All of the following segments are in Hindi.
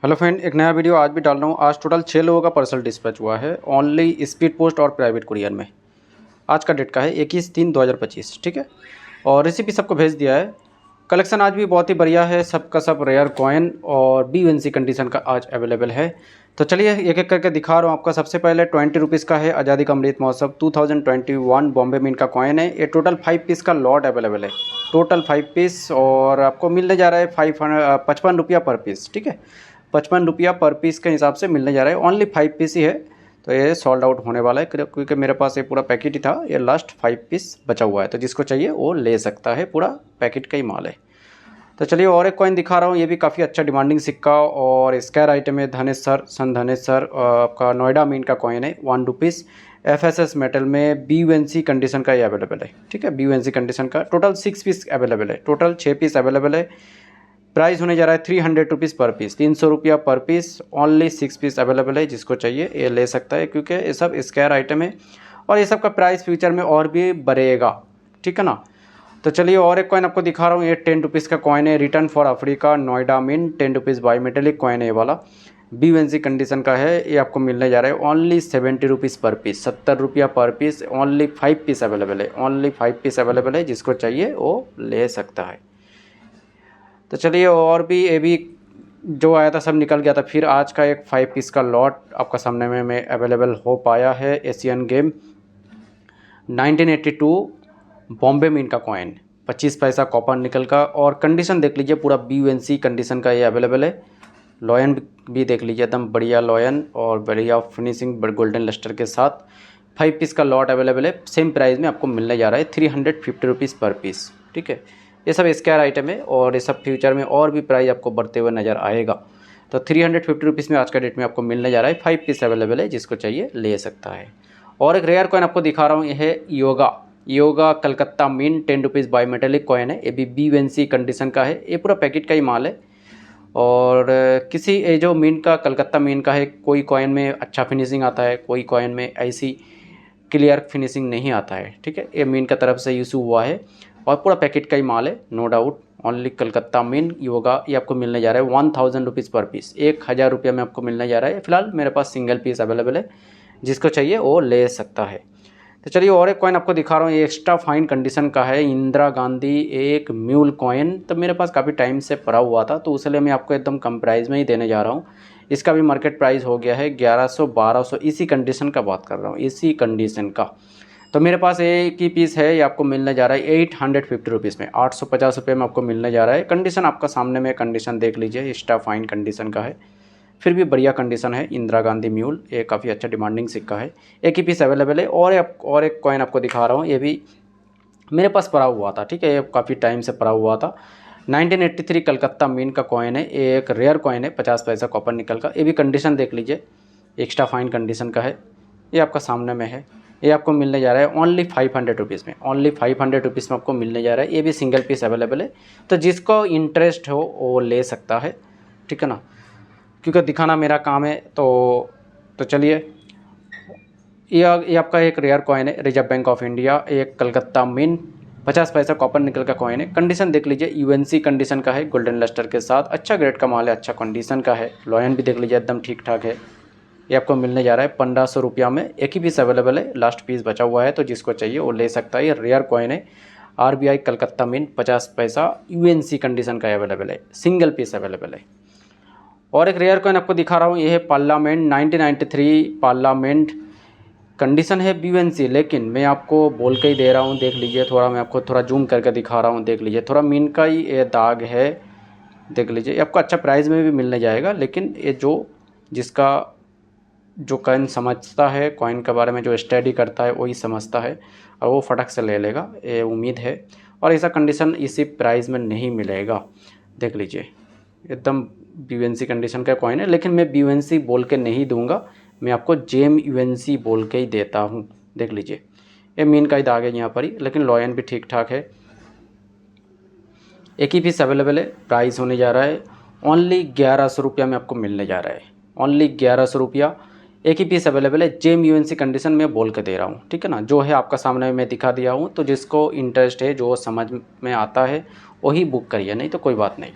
हेलो फ्रेंड, एक नया वीडियो आज भी डाल रहा हूँ। आज टोटल 6 लोगों का पार्सल डिस्पैच हुआ है ओनली स्पीड पोस्ट और प्राइवेट कुरियर में। आज का डेट का है 21/3/2025, ठीक है। और रेसिपी सबको भेज दिया है। कलेक्शन आज भी बहुत ही बढ़िया है, सबका सब रेयर कॉइन और BUNC कंडीशन का आज अवेलेबल है। तो चलिए एक एक करके दिखा रहा हूँ आपका। सबसे पहले 20 रुपीज़ का है आज़ादी का अमृत महोत्सव 2021 बॉम्बे मिंट का कॉइन है। ये टोटल 5 पीस का लॉट अवेलेबल है, टोटल 5 पीस, और आपको मिलने जा रहा है 55 रुपया पर पीस, ठीक है। 55 रुपया पर पीस के हिसाब से मिलने जा रहा है। ओनली 5 पीस ही है, तो ये सोल्ड आउट होने वाला है क्योंकि मेरे पास ये पूरा पैकेट ही था। ये लास्ट 5 पीस बचा हुआ है, तो जिसको चाहिए वो ले सकता है, पूरा पैकेट का ही माल है। तो चलिए और एक कॉइन दिखा रहा हूँ। ये भी काफ़ी अच्छा डिमांडिंग सिक्का और स्क्वायर आइटम है। धनेश्वर सन धनेश्वर आपका नोएडा मिंट का कॉइन है, 1 रुपीज़। FSS मेटल में BUNC कंडीशन का ये अवेलेबल है, ठीक है। BUNC कंडीशन का टोटल 6 पीस अवेलेबल है, टोटल 6 पीस अवेलेबल है। प्राइस होने जा रहा है 300 रुपीज़ पर पीस, 300 रुपया पर पीस। ओनली 6 पीस अवेलेबल है, जिसको चाहिए ये ले सकता है, क्योंकि ये सब स्क्वायर आइटम है और ये सब का प्राइस फ्यूचर में और भी बढ़ेगा, ठीक है ना। तो चलिए और एक कॉइन आपको दिखा रहा हूँ। ये 10 रुपीज़ का कॉइन है, return for Africa Noida mint, 10 rupees bimetallic coin है ये वाला। BUNC कंडीशन का है। ये आपको मिलने जा रहा है ओनली 70 रुपीज़ पर पीस, 70 रुपया पर पीस। ओनली 5 पीस अवेलेबल है, ओनली 5 पीस अवेलेबल है, जिसको चाहिए वो ले सकता है। तो चलिए और भी ये भी जो आया था सब निकल गया था। फिर आज का एक 5 पीस का लॉट आपका सामने में अवेलेबल हो पाया है। एशियन गेम 1982 बॉम्बे मिंट का कॉइन, 25 पैसा कॉपर निकल का, और कंडीशन देख लीजिए पूरा BUNC कंडीशन का ये अवेलेबल है। लॉयन भी देख लीजिए, एकदम बढ़िया लॉयन और बढ़िया फिनिशिंग गोल्डन लस्टर के साथ। 5 पीस का लॉट अवेलेबल है, सेम प्राइस में आपको मिलने जा रहा है 350 रुपीज़ पर पीस, ठीक है। ये सब स्क्वायर आइटम है और ये सब फ्यूचर में और भी प्राइस आपको बढ़ते हुए नज़र आएगा। तो 350 रुपीज़ में आज का डेट में आपको मिलने जा रहा है। 5 पीस अवेलेबल है, जिसको चाहिए ले सकता है। और एक रेयर कॉइन आपको दिखा रहा हूँ, यह है yoga Calcutta mint, 10 rupees bimetallic coin है। ये भी BUNC कंडीशन का है, ये पूरा पैकेट का ही माल है। और किसी ये जो मिंट का कलकत्ता मिंट का है, कोई कॉइन में अच्छा फिनिशिंग आता है, कोई कॉइन में ऐसी क्लियर फिनिशिंग नहीं आता है, ठीक है। ये मिंट का तरफ से इशू हुआ है और पूरा पैकेट का ही माल है, no doubt. Only Calcutta mint yoga ये आपको मिलने जा रहा है 1000 रुपीज़ पर पीस, 1000 रुपये में आपको मिलने जा रहा है। फिलहाल मेरे पास सिंगल पीस अवेलेबल है, जिसको चाहिए वो ले सकता है। तो चलिए और एक कॉइन आपको दिखा रहा हूँ। ये एक्स्ट्रा फाइन कंडीशन का है, इंदिरा गांधी एक म्यूल कॉइन। तो मेरे पास काफ़ी टाइम से पड़ा हुआ था, तो उसलिए मैं आपको एकदम कम प्राइस में ही देने जा रहा हूँ। इसका भी मार्केट प्राइस हो गया है 1100-1200, इसी कंडीशन का बात कर रहा हूँ, इसी कंडीशन का। तो मेरे पास एक ही पीस है, ये आपको मिलने जा रहा है 850 रुपीज़ में, 850 रुपये में आपको मिलने जा रहा है। कंडीशन आपका सामने में कंडीशन देख लीजिए, एक्स्ट्रा फाइन कंडीशन का है, फिर भी बढ़िया कंडीशन है। इंदिरा गांधी म्यूल, ये काफ़ी अच्छा डिमांडिंग सिक्का है, एक ही पीस अवेलेबल है। और एक कॉइन आपको दिखा रहा हूँ, ये भी मेरे पास पड़ा हुआ था, ठीक है। ये काफ़ी टाइम से पड़ा हुआ था, 1983 कलकत्ता मिंट का कॉइन है। ये एक रेयर कॉइन है, 50 पैसा कॉपर निकल का। ये भी कंडीशन देख लीजिए, एक्स्ट्रा फाइन कंडीशन का है, ये आपका सामने में है। ये आपको मिलने जा रहा है ओनली 500 रुपीज़ में, ओनली 500 रुपीज़ में आपको मिलने जा रहा है। ये भी सिंगल पीस अवेलेबल है, तो जिसको इंटरेस्ट हो वो ले सकता है, ठीक है ना, क्योंकि दिखाना मेरा काम है। तो चलिए ये आपका एक रेयर कॉइन है, रिजर्व बैंक ऑफ इंडिया, एक कलकत्ता मिंट, 50 पैसा कॉपर निकल का कॉइन है। कंडीशन देख लीजिए, UNC कंडीशन का है, गोल्डन लस्टर के साथ, अच्छा ग्रेड का माल है, अच्छा कंडीशन का है। लॉयन भी देख लीजिए, एकदम ठीक ठाक है। ये आपको मिलने जा रहा है 1500 रुपया में, एक ही पीस अवेलेबल है, लास्ट पीस बचा हुआ है, तो जिसको चाहिए वो ले सकता है। ये रेयर कॉइन है, RBI कलकत्ता मिंट, 50 पैसा UNC कंडीशन का अवेलेबल है, सिंगल पीस अवेलेबल है। और एक रेयर कॉइन आपको दिखा रहा हूँ, ये है पार्लियामेंट 1993 पार्लियामेंट, कंडीशन है BUNC, लेकिन मैं आपको बोल के ही दे रहा हूँ, देख लीजिए। थोड़ा मैं आपको थोड़ा जूम करके दिखा रहा हूँ, देख लीजिए, थोड़ा मिंट का ही ये दाग है, देख लीजिए। ये आपको अच्छा प्राइस में भी मिलने जाएगा, लेकिन ये जिसका जो कॉइन समझता है, कॉइन के बारे में जो स्टडी करता है वही समझता है, और वो फटक से ले लेगा, ये उम्मीद है। और ऐसा कंडीशन इसी प्राइस में नहीं मिलेगा, देख लीजिए, एकदम BUNC कंडीशन का कॉइन है। लेकिन मैं BUNC बोल के नहीं दूंगा, मैं आपको JMUNC बोल के ही देता हूँ, देख लीजिए। ये मीन का ही दाग है यहाँ पर ही, लेकिन लॉयन भी ठीक ठाक है। एक ही पीस अवेलेबल है, प्राइस होने जा रहा है ओनली 1100 रुपया में आपको मिलने जा रहा है, ओनली 1100 रुपया। एक ही पीस अवेलेबल है, JMUNC कंडीशन में बोल के दे रहा हूँ, ठीक है ना। जो है आपका सामने मैं दिखा दिया हूँ, तो जिसको इंटरेस्ट है, जो समझ में आता है वही बुक करिए, नहीं तो कोई बात नहीं।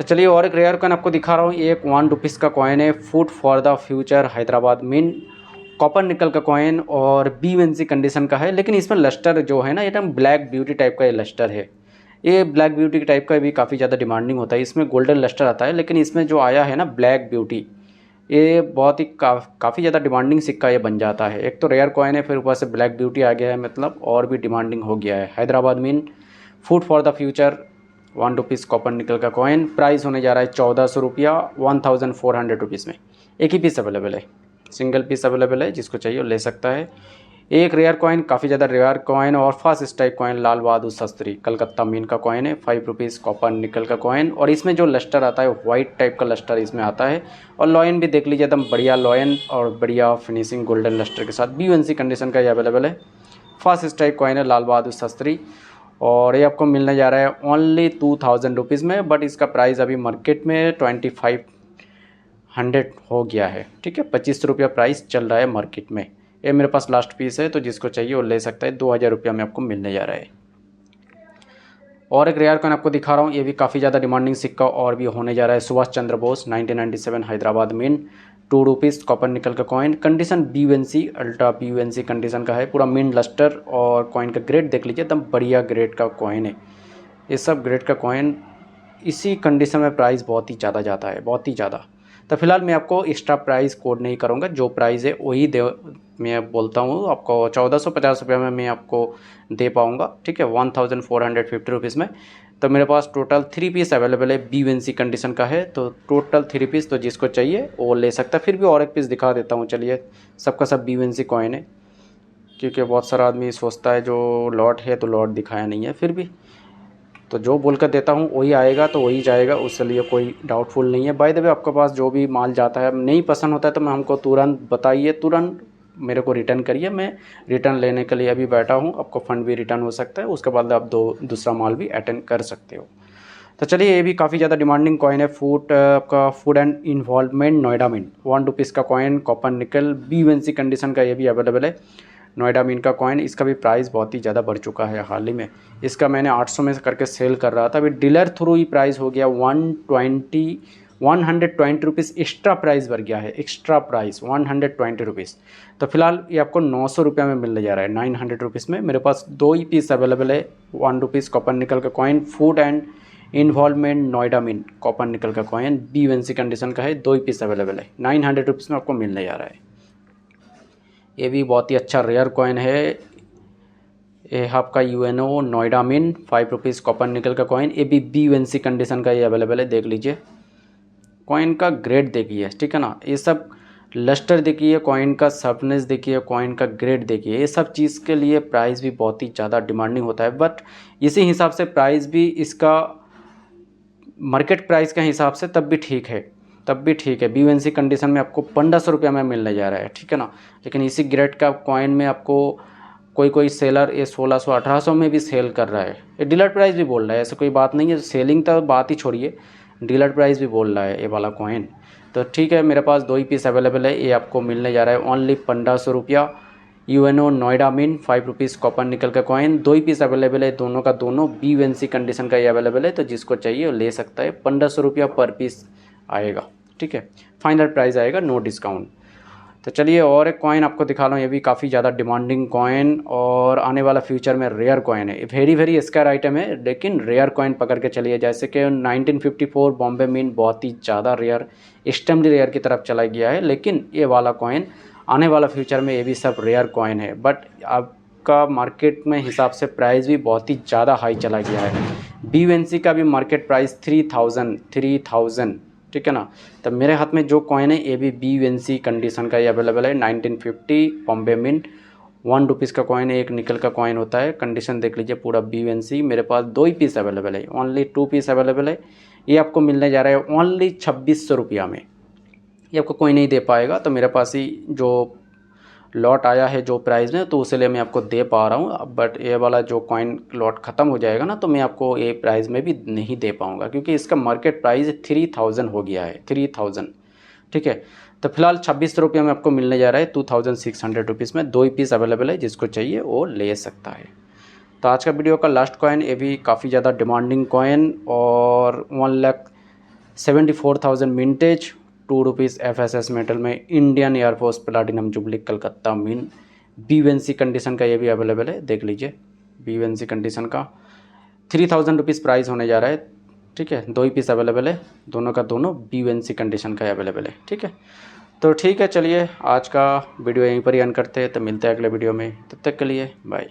तो चलिए और एक रेयर कॉइन आपको दिखा रहा हूँ। ये एक ₹1 का कॉइन है, food for the future Hyderabad mint, copper nickel का कॉइन और BUNC कंडीशन का है। लेकिन इसमें लस्टर जो है ना, एकदम ब्लैक ब्यूटी टाइप का ये लस्टर है। ये ब्लैक ब्यूटी टाइप का भी काफ़ी ज़्यादा डिमांडिंग होता है। इसमें गोल्डन लस्टर आता है, लेकिन इसमें जो आया है ना ब्लैक ब्यूटी, ये बहुत ही काफ़ी ज़्यादा डिमांडिंग सिक्का ये बन जाता है। एक तो रेयर कॉइन है, फिर ऊपर से ब्लैक ब्यूटी आ गया है, मतलब और भी डिमांडिंग हो गया है। Hyderabad mint, food for the future, ₹1 copper nickel का कॉइन। प्राइस होने जा रहा है ₹1400, 1400 रुपीज़ में। एक ही पीस अवेलेबल है, सिंगल पीस अवेलेबल है, जिसको चाहिए वो ले सकता है। एक रेयर कॉइन, काफ़ी ज़्यादा रेयर कॉइन और fast type coin, Lal Bahadur Shastri Calcutta mint का कॉइन है, ₹5 कॉपर निकल का कॉइन। और इसमें जो लस्टर आता है वाइट टाइप का लस्टर इसमें आता है। और लॉयन भी देख लीजिए, एकदम बढ़िया लॉयन और बढ़िया फिनिशिंग गोल्डन लस्टर के साथ BUNC कंडीशन का ये अवेलेबल है। फास्ट टाइप कॉइन है, लाल बहादुर शास्त्री। और ये आपको मिलने जा रहा है ओनली ₹2000 में, बट इसका प्राइस अभी मार्केट में 2500 हो गया है। ठीक है, ₹25 प्राइस चल रहा है मार्केट में। ये मेरे पास लास्ट पीस है, तो जिसको चाहिए वो ले सकता है। ₹2000 में आपको मिलने जा रहा है। और एक रेयर कॉइन आपको दिखा रहा हूँ, ये भी काफ़ी ज़्यादा डिमांडिंग सिक्का और भी होने जा रहा है। Subhash Chandra Bose 1997 Hyderabad mint, ₹2 copper nickel का coin. Condition BUNC, ultra BUNC condition का है। पूरा मिंट लस्टर और कॉइन का ग्रेड देख लीजिए, एकदम बढ़िया ग्रेड का कॉइन है। ये सब ग्रेड का कॉइन इसी कंडीशन में प्राइस बहुत ही ज़्यादा जाता है, बहुत ही ज़्यादा। तो फिलहाल मैं आपको एक्स्ट्रा प्राइस कोड नहीं करूँगा, जो प्राइस है वही मैं बोलता हूँ आपको। ₹1450 में मैं आपको दे पाऊँगा। ठीक है, 1450 में। तो मेरे पास टोटल 3 पीस अवेलेबल है, BUNC कंडीशन का है। तो टोटल 3 पीस, तो जिसको चाहिए वो ले सकता है। फिर भी और एक पीस दिखा देता हूँ, चलिए। सबका सब BUNC कॉइन है, क्योंकि बहुत सारा आदमी सोचता है जो लॉट है तो लॉट दिखाया नहीं है। फिर भी तो जो बोल कर देता हूँ वही आएगा तो वही जाएगा, उसके लिए कोई डाउटफुल नहीं है। बाय द वे, आपके पास जो भी माल जाता है नहीं पसंद होता है तो मैं हमको तुरंत बताइए, तुरंत मेरे को रिटर्न करिए। मैं रिटर्न लेने के लिए अभी बैठा हूँ। आपको फ़ंड भी रिटर्न हो सकता है, उसके बाद आप दूसरा माल भी अटेंड कर सकते हो। तो चलिए, ये भी काफ़ी ज़्यादा डिमांडिंग कॉइन है। आपका food and involvement Noida mint, ₹1 का coin, copper nickel, BUNC condition का ये भी अवेलेबल है। नोएडा मिंट का कॉइन, इसका भी प्राइस बहुत ही ज़्यादा बढ़ चुका है हाल ही में। इसका मैंने 800 में करके सेल कर रहा था, अभी डीलर थ्रू ही प्राइस हो गया ₹120 एक्स्ट्रा प्राइस बढ़ गया है। Extra price ₹120। तो फिलहाल ये आपको ₹900 में मिलने जा रहा है, ₹900 में। मेरे पास 2 ही पीस अवेलेबल है। ₹1 कॉपर निकल का coin, food and involvement Noida mint, copper nickel का कॉइन, BUNC कंडीशन का है। 2 ही पीस अवेलेबल है, ₹900 में आपको मिलने जा रहा है। ये भी बहुत ही अच्छा रेयर कॉइन है। ये आपका UNO Noida mint, ₹5 copper nickel का कॉइन। ये भी BUNC कंडीशन का ये अवेलेबल है, देख लीजिए। कॉइन का ग्रेड देखिए, ठीक है ना। ये सब लस्टर देखिए, कॉइन का सफनेस देखिए, कॉइन का ग्रेड देखिए। ये सब चीज़ के लिए प्राइस भी बहुत ही ज़्यादा डिमांडिंग होता है, बट इसी हिसाब से प्राइस भी इसका मार्केट प्राइस के हिसाब से तब भी ठीक है, BUNC कंडीशन में आपको ₹1500 में मिलने जा रहा है, ठीक है ना। लेकिन इसी ग्रेड का कॉइन में आपको कोई सेलर ये 1600 1800 में भी सेल कर रहा है। ये डीलर प्राइस भी बोल रहा है, ऐसा कोई बात नहीं है। सेलिंग तो बात ही छोड़िए, डीलर प्राइस भी बोल रहा है ये वाला कॉइन। तो ठीक है, मेरे पास 2 ही पीस अवेलेबल है। ये आपको मिलने जा रहा है only ₹1500। UNO Noida mint, ₹5 copper nickel का कॉइन, 2 ही पीस अवेलेबल है। दोनों का दोनों BUNC कंडीशन का ये अवेलेबल है। तो जिसको चाहिए वो ले सकता है। ₹1500 पर पीस आएगा, ठीक है। फाइनल प्राइस आएगा, नो डिस्काउंट। तो चलिए और एक कॉइन आपको दिखा रहा हूँ। ये भी काफ़ी ज़्यादा डिमांडिंग कॉइन और आने वाला फ्यूचर में रेयर कॉइन है। वेरी स्केयर आइटम है, लेकिन रेयर कॉइन पकड़ के चलिए। जैसे कि 1954 बॉम्बे मिंट बहुत ही ज़्यादा रेयर, एक्सट्रीमली रेयर की तरफ चला गया है। लेकिन ये वाला कॉइन आने वाला फ्यूचर में ये भी सब रेयर कॉइन है, बट आपका मार्केट में हिसाब से प्राइस भी बहुत ही ज़्यादा हाई चला गया है। BUNC का भी मार्केट प्राइस 3000, ठीक है ना। तब मेरे हाथ में जो कॉइन है ये भी BUNC कंडीशन का ये अवेलेबल है। 1950 बॉम्बे मिंट, ₹1 का कॉइन है, एक निकल का कॉइन होता है। कंडीशन देख लीजिए, पूरा BUNC। मेरे पास 2 ही पीस अवेलेबल है, ओनली 2 पीस अवेलेबल है। ये आपको मिलने जा रहा है ओनली ₹2600 में। ये आपको कोई नहीं दे पाएगा। तो मेरे पास ही जो लॉट आया है जो प्राइस में, तो उसे लिए मैं आपको दे पा रहा हूँ। बट ये वाला जो कॉइन लॉट ख़त्म हो जाएगा ना, तो मैं आपको ये प्राइस में भी नहीं दे पाऊँगा, क्योंकि इसका मार्केट प्राइस 3000 हो गया है, 3000, ठीक है। तो फिलहाल ₹2600 में आपको मिलने जा रहा है, ₹2600 में। 2 ही पीस अवेलेबल है, जिसको चाहिए वो ले सकता है। तो आज का वीडियो का लास्ट कॉइन, ये भी काफ़ी ज़्यादा डिमांडिंग कॉइन और 1 लाख 74,000 मिनटेज, 2 रुपीज़ FSS मेटल में Indian air force platinum jubilee Calcutta मिन, BUNC कंडीशन का ये भी अवेलेबल है, देख लीजिए BUNC कंडीशन का 3,000 रुपीज़ प्राइस होने जा रहा है। ठीक है, 2 ही पीस अवेलेबल है, दोनों का दोनों BUNC कंडीशन का अवेलेबल है। ठीक है, तो ठीक है, चलिए आज का वीडियो यहीं पर ही एंड करते हैं, तो मिलते हैं अगले वीडियो में, तब तक के लिए बाय।